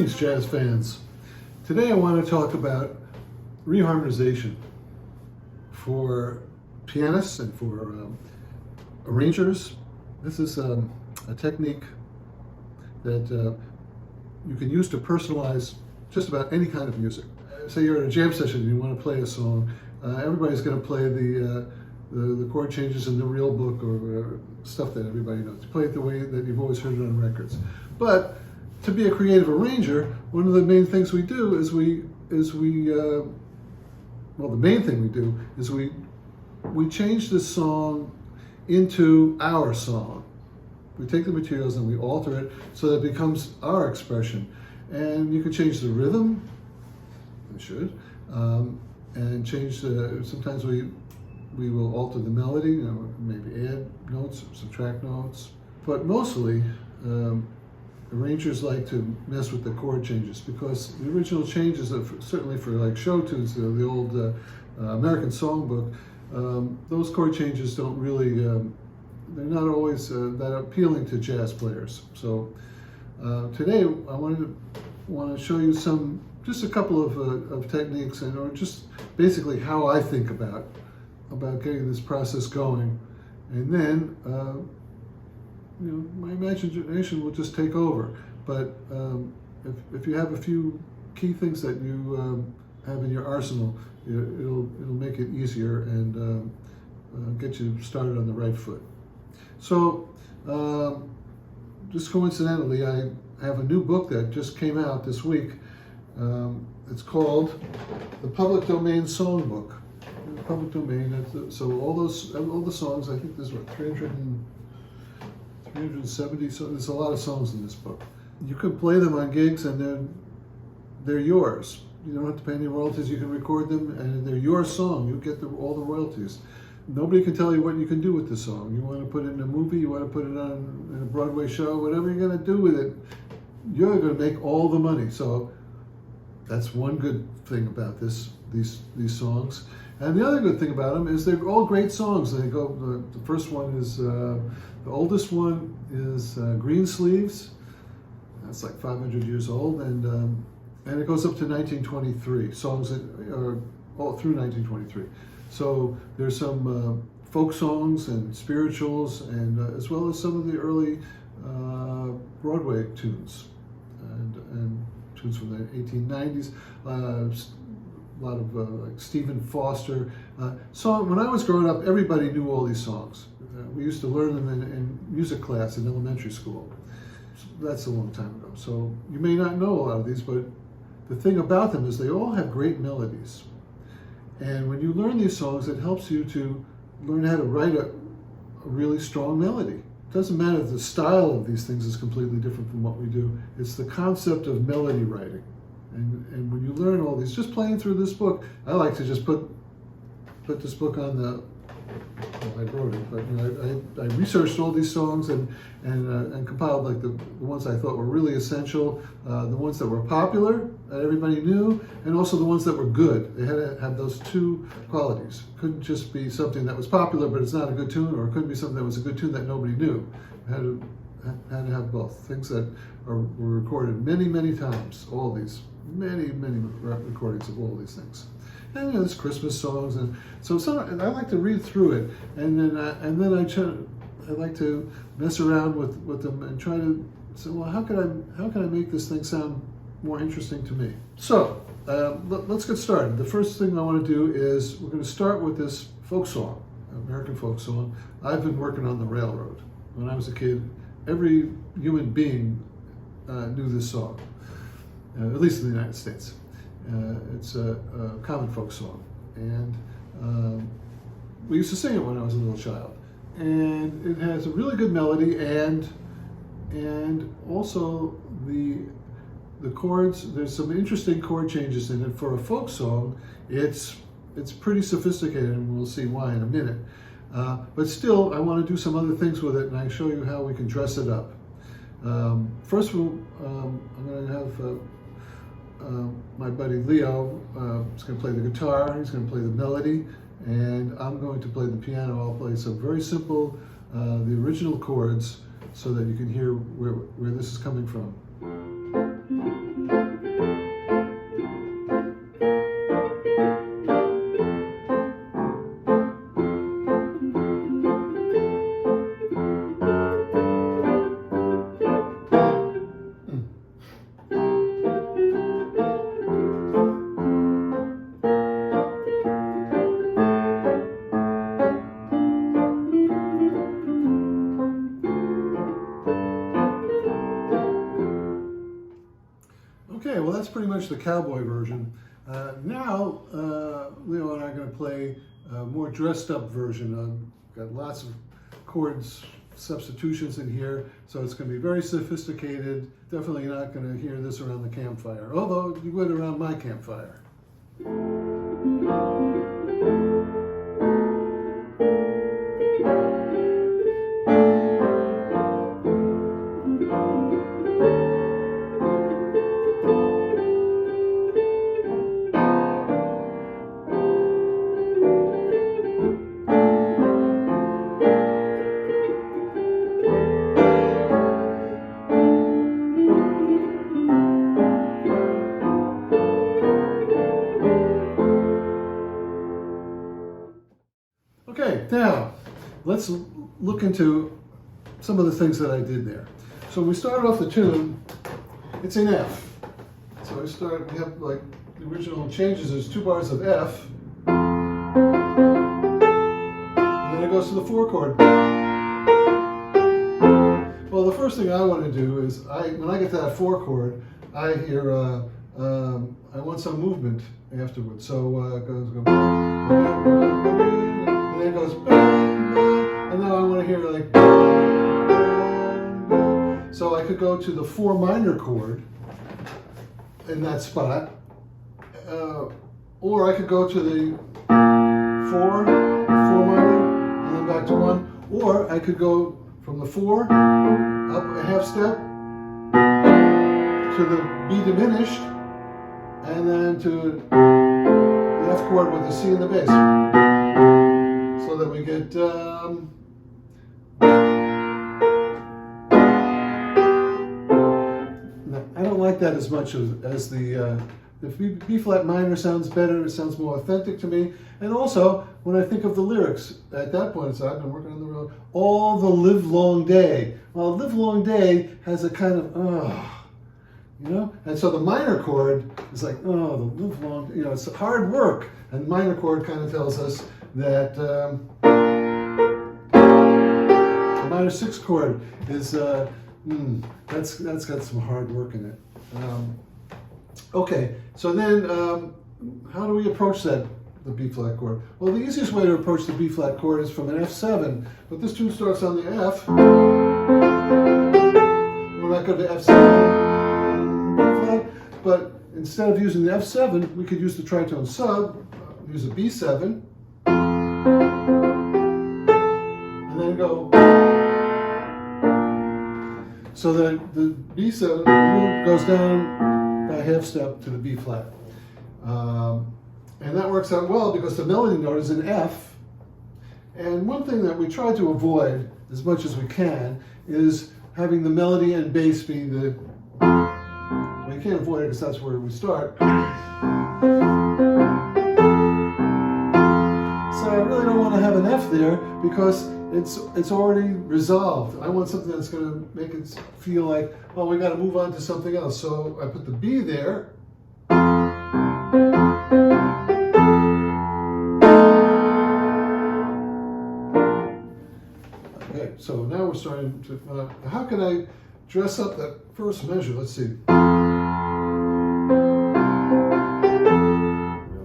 Greetings, jazz fans. Today I want to talk about reharmonization for pianists and for arrangers. This is a technique that you can use to personalize just about any kind of music. Say you're at a jam session and you want to play a song. Everybody's going to play the chord changes in the real book or stuff that everybody knows. You play it the way that you've always heard it on records. But to be a creative arranger, one of the main things we do is the main thing we do is we change the song into our song. We take the materials and we alter it so that it becomes our expression. And you can change the rhythm, you should, and change sometimes we will alter the melody, maybe add notes, subtract notes. But mostly, arrangers like to mess with the chord changes because the original changes, certainly for like show tunes, the old American Songbook, those chord changes don't really, they're not always that appealing to jazz players. So today I want to show you just a couple of techniques or just basically how I think about getting this process going, and then my imagination will just take over. But if you have a few key things that you have in your arsenal, it'll make it easier and get you started on the right foot. So just coincidentally, I have a new book that just came out this week. It's called The Public Domain Songbook. The public domain. So all the songs. I think there's 370. So there's a lot of songs in this book. You can play them on gigs, and they're yours. You don't have to pay any royalties. You can record them, and they're your song. You get all the royalties. Nobody can tell you what you can do with the song. You want to put it in a movie, you want to put it on in a Broadway show, whatever you're going to do with it, you're going to make all the money. So that's one good thing about these songs. And the other good thing about them is they're all great songs. They go. The first one is the oldest one is Green Sleeves. That's like 500 years old, and it goes up to 1923 songs that are all through 1923. So there's some folk songs and spirituals, and as well as some of the early Broadway tunes and tunes from the 1890s. A lot of like Stephen Foster. When I was growing up, everybody knew all these songs. We used to learn them in music class in elementary school. That's a long time ago. So you may not know a lot of these, but the thing about them is they all have great melodies. And when you learn these songs, it helps you to learn how to write a really strong melody. It doesn't matter if the style of these things is completely different from what we do. It's the concept of melody writing. And when you learn all these, just playing through this book, I like to just put this book on the, well, I wrote it, but I researched all these songs and compiled like the ones I thought were really essential, the ones that were popular, that everybody knew, and also the ones that were good. They had to have those two qualities. It couldn't just be something that was popular but it's not a good tune, or it couldn't be something that was a good tune that nobody knew. It had to have both. Things that were recorded many times, all these. Many recordings of all these things, and there's Christmas songs, and I like to read through it, and then I like to mess around with them and try to say, well, how can I make this thing sound more interesting to me? So let's get started. The first thing I want to do is we're going to start with this folk song, American folk song. I've been working on the railroad. When I was a kid, every human being knew this song. At least in the United States. It's a common folk song. And we used to sing it when I was a little child. And it has a really good melody, and also the chords, there's some interesting chord changes in it. For a folk song, it's pretty sophisticated, and we'll see why in a minute. But still, I want to do some other things with it, and I show you how we can dress it up. First, I'm going to have my buddy Leo is going to play the guitar, he's going to play the melody, and I'm going to play the piano. I'll play some very simple, the original chords, so that you can hear where this is coming from. that's pretty much the cowboy version. Now, Leo and I are going to play a more dressed up version. Got lots of chords, substitutions in here, so it's going to be very sophisticated. Definitely not going to hear this around the campfire, although you would around my campfire. Okay, now let's look into some of the things that I did there. So when we started off the tune, it's in F. So we have like the original changes, there's 2 bars of F, and then it goes to the 4 chord. Well, the first thing I want to do is, when I get to that 4 chord, I hear, I want some movement afterwards. So it goes, and then it goes, and now I want to hear like, so I could go to the 4 minor chord in that spot, or I could go to the 4 minor, and then back to 1, or I could go from the 4 up a half step to the B diminished, and then to the F chord with the C in the bass. So that we get I don't like that as much as the B flat minor sounds better. It sounds more authentic to me. And also, when I think of the lyrics at that point, so I've been working on the road all the live long day. Well, live long day has a kind of you know, and so the minor chord is like, oh, the live long, you know, it's hard work. And the minor chord kind of tells us that the minor 6 chord is that's got some hard work in it. Okay, so then how do we approach the B flat chord? Well, the easiest way to approach the B flat chord is from an F7, but this tune starts on the F. We're not going to F7 B flat, but instead of using the F7, we could use the tritone sub, use a B7. And then go, so that the B7 goes down by a half step to the B flat. And that works out well because the melody note is in F. And one thing that we try to avoid as much as we can is having the melody and bass being the, well, you can't avoid it because that's where we start. So I really don't want to have an F there because it's already resolved. I want something that's going to make it feel like, well, we got to move on to something else. So I put the B there. Okay, so now we're starting to, how can I dress up that first measure? Let's see.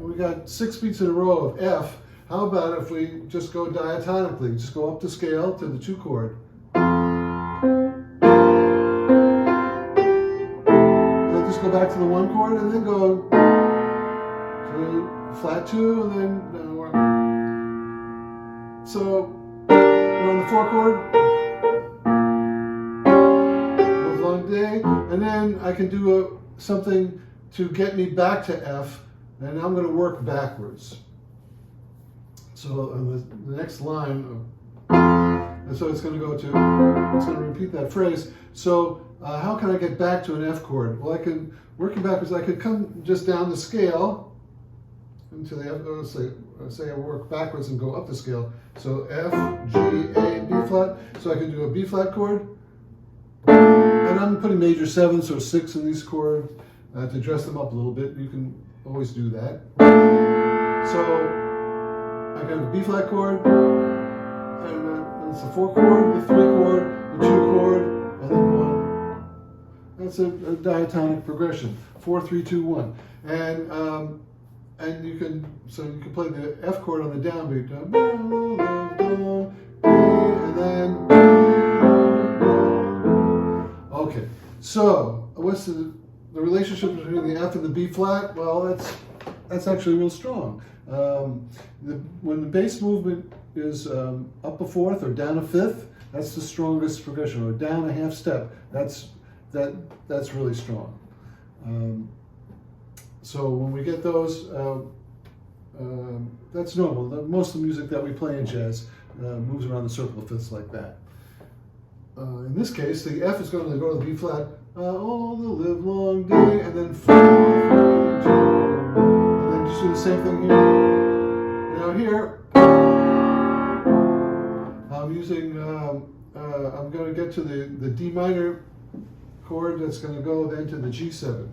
We got 6 beats in a row of F. How about if we just go diatonically, just go up the scale to the 2 chord. Then just go back to the 1 chord and then go to flat 2 and then so we're on the 4 chord, live long day, and then I can do something to get me back to F, and I'm going to work backwards. So on the next line, and so it's going to go to, it's going to repeat that phrase. So how can I get back to an F chord? Well, I can, working backwards, I could come just down the scale into the F, say I work backwards and go up the scale. So F, G, A, B flat. So I could do a B flat chord. And I'm putting major 7ths or 6 in these chords to dress them up a little bit. You can always do that. So I got a B flat chord, and it's the 4 chord, the 3 chord, the 2 chord, and then 1. That's a diatonic progression. 4, 3, 2, 1. And you can play the F chord on the downbeat. And then okay. So what's the relationship between the F and the B flat? Well, that's actually real strong. When the bass movement is up a fourth or down a fifth, that's the strongest progression. Or down a half step, that's really strong. So when we get those, that's normal. Most of the music that we play in jazz moves around the circle of fifths like that. In this case, the F is going to go to the B flat all the live long day, and then 4, 3, 2, and then just do the same thing here. Now here, I'm using, I'm going to get to the D minor chord that's going to go then to the G7.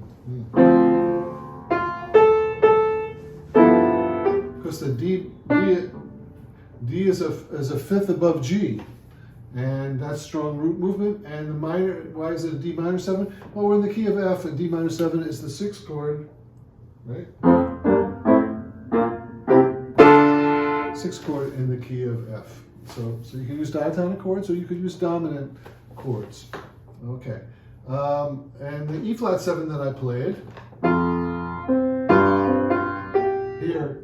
Because the D is a fifth above G. And that's strong root movement. And the minor, why is it a D minor 7? Well, we're in the key of F, and D minor 7 is the 6th chord, right? 6th chord in the key of F. So you can use diatonic chords, or you could use dominant chords. Okay. And the E flat 7 that I played here,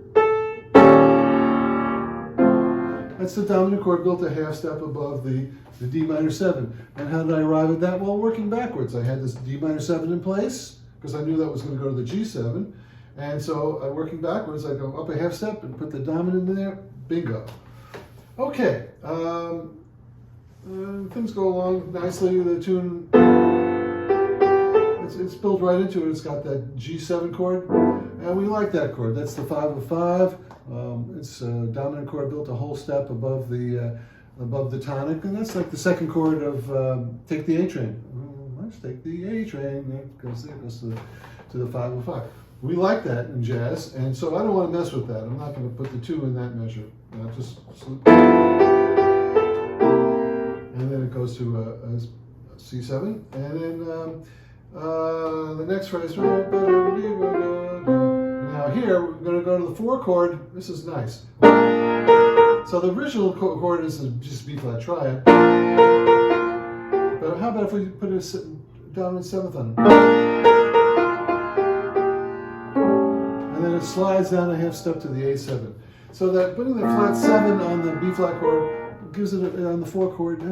that's the dominant chord built a half step above the D minor 7. And how did I arrive at that? Well, working backwards. I had this D minor 7 in place, because I knew that was going to go to the G7. And so working backwards, I go up a half step and put the dominant in there. Bingo. Okay. Things go along nicely. The tune, it's built right into it. It's got that G7 chord, and we like that chord. That's the 5 of 5. It's a dominant chord built a whole step above the tonic, and that's like the second chord of Take the A Train. Let's take the A Train. That goes to the 5 of 5. We like that in jazz, and so I don't want to mess with that. I'm not going to put the 2 in that measure. And then it goes to a C7, and then the next phrase. Now here, we're going to go to the 4 chord. This is nice. So the original chord is just B flat triad. But how about if we put a dominant 7th on it? And then it slides down a half step to the A7. So that putting the flat 7 on the B flat chord gives it, on the 4 chord,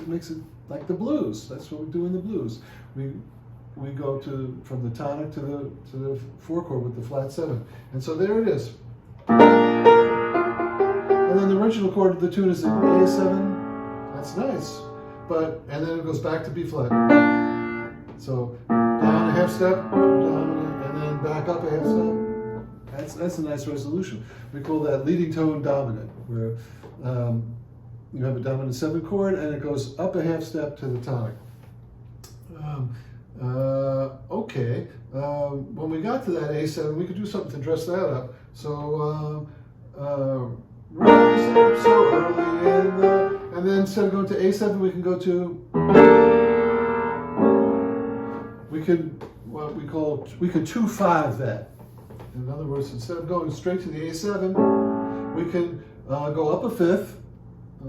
makes it like the blues. That's what we do in the blues. We go from the tonic to the 4 chord with the flat 7. And so there it is. And then the original chord of the tune is the A7. That's nice. And then it goes back to B flat. So down a half step, dominant, and then back up a half step. That's a nice resolution. We call that leading tone dominant, where you have a dominant 7 chord and it goes up a half step to the tonic. Okay, when we got to that A7, we could do something to dress that up. So, rise up so early in the, and then instead of going to A7, we can go to, we can 2-5 that. In other words, instead of going straight to the A7, we can go up a fifth, A,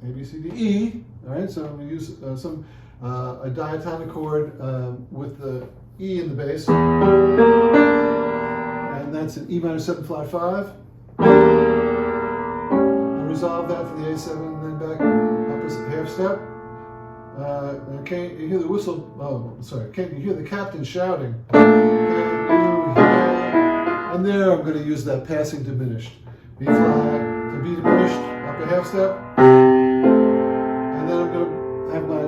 B, C, D, E. All right, so we use a diatonic chord with the E in the bass, and that's an E minor 7 flat 5. And resolve that for the A7, and then back up a half step. Can't you hear the whistle? Oh, sorry. Can't you hear the captain shouting? Can you hear? And there I'm going to use that passing diminished. B flat to B diminished, up a half step. And then I'm going to have my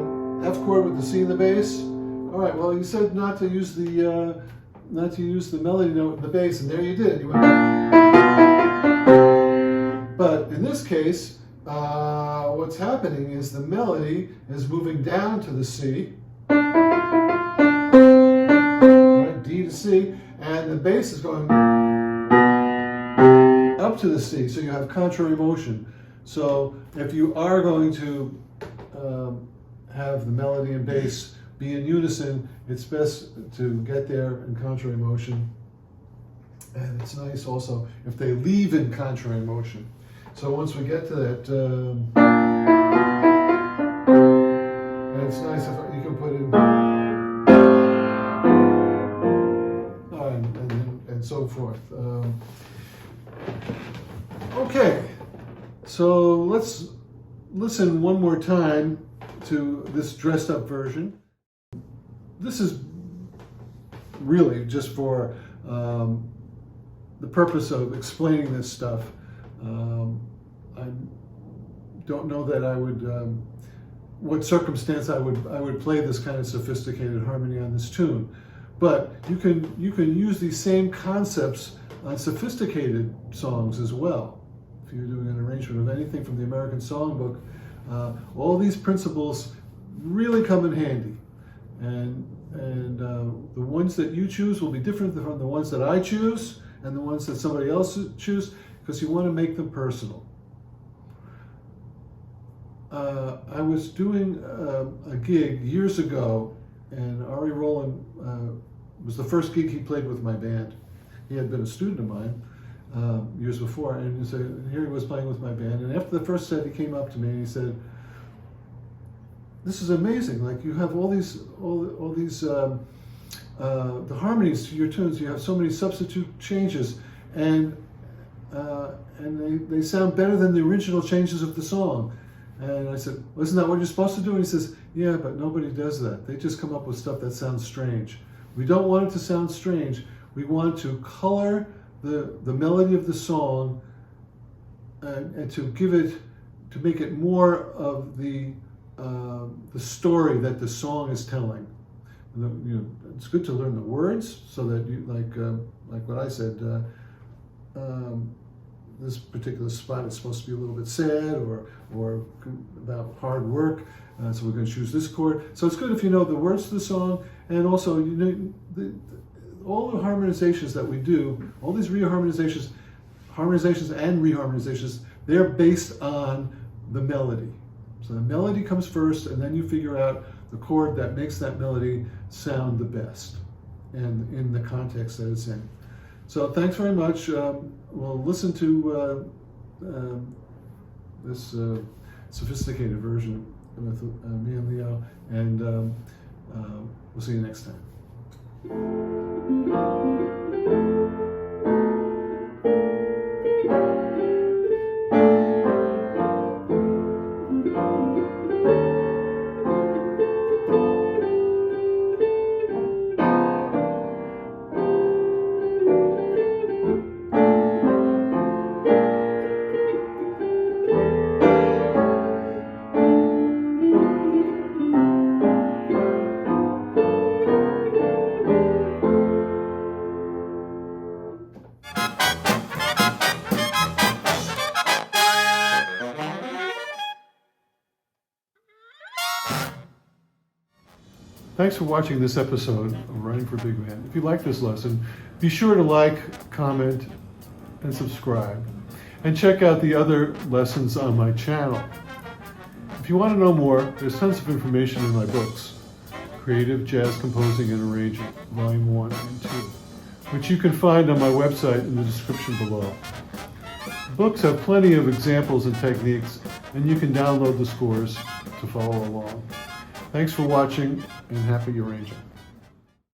F chord with the C in the bass. All right, well, you said not to use the melody note in the bass, and there you did. You went. But in this case, what's happening is the melody is moving down to the C, right, D to C, and the bass is going up to the C, so you have contrary motion. So if you are going to have the melody and bass be in unison, it's best to get there in contrary motion. And it's nice also if they leave in contrary motion. So once we get to that, and it's nice if you can put in, and so forth. Okay, so let's listen one more time to this dressed up version. This is really just for the purpose of explaining this stuff. I don't know that I would, what circumstance I would play this kind of sophisticated harmony on this tune. But you can use these same concepts on sophisticated songs as well. If you're doing an arrangement of anything from the American Songbook, all these principles really come in handy. And the ones that you choose will be different from the ones that I choose and the ones that somebody else choose, because you want to make them personal. I was doing a gig years ago, and Ari Rowland was the first gig he played with my band. He had been a student of mine years before, and here he was playing with my band. And after the first set, he came up to me and he said, "This is amazing! Like, you have all these the harmonies to your tunes. You have so many substitute changes, and they sound better than the original changes of the song." And I said, "Well, isn't that what you're supposed to do?" And he says, "Yeah, but nobody does that. They just come up with stuff that sounds strange. We don't want it to sound strange. We want to color the melody of the song and to make it more of the story that the song is telling. It's good to learn the words so that you, like what I said, this particular spot is supposed to be a little bit sad or about hard work, so we're going to choose this chord. So it's good if you know the words to the song, and also all the harmonizations that we do, all these harmonizations and reharmonizations, they're based on the melody. So the melody comes first, and then you figure out the chord that makes that melody sound the best and in the context that it's in. So thanks very much. We'll listen to this sophisticated version with me and Leo, and we'll see you next time. Thanks for watching this episode of Writing for Big Band. If you like this lesson, be sure to like, comment, and subscribe. And check out the other lessons on my channel. If you want to know more, there's tons of information in my books, Creative Jazz Composing and Arranging, Volume 1 and 2, which you can find on my website in the description below. The books have plenty of examples and techniques, and you can download the scores to follow along. Thanks for watching, and happy arranging.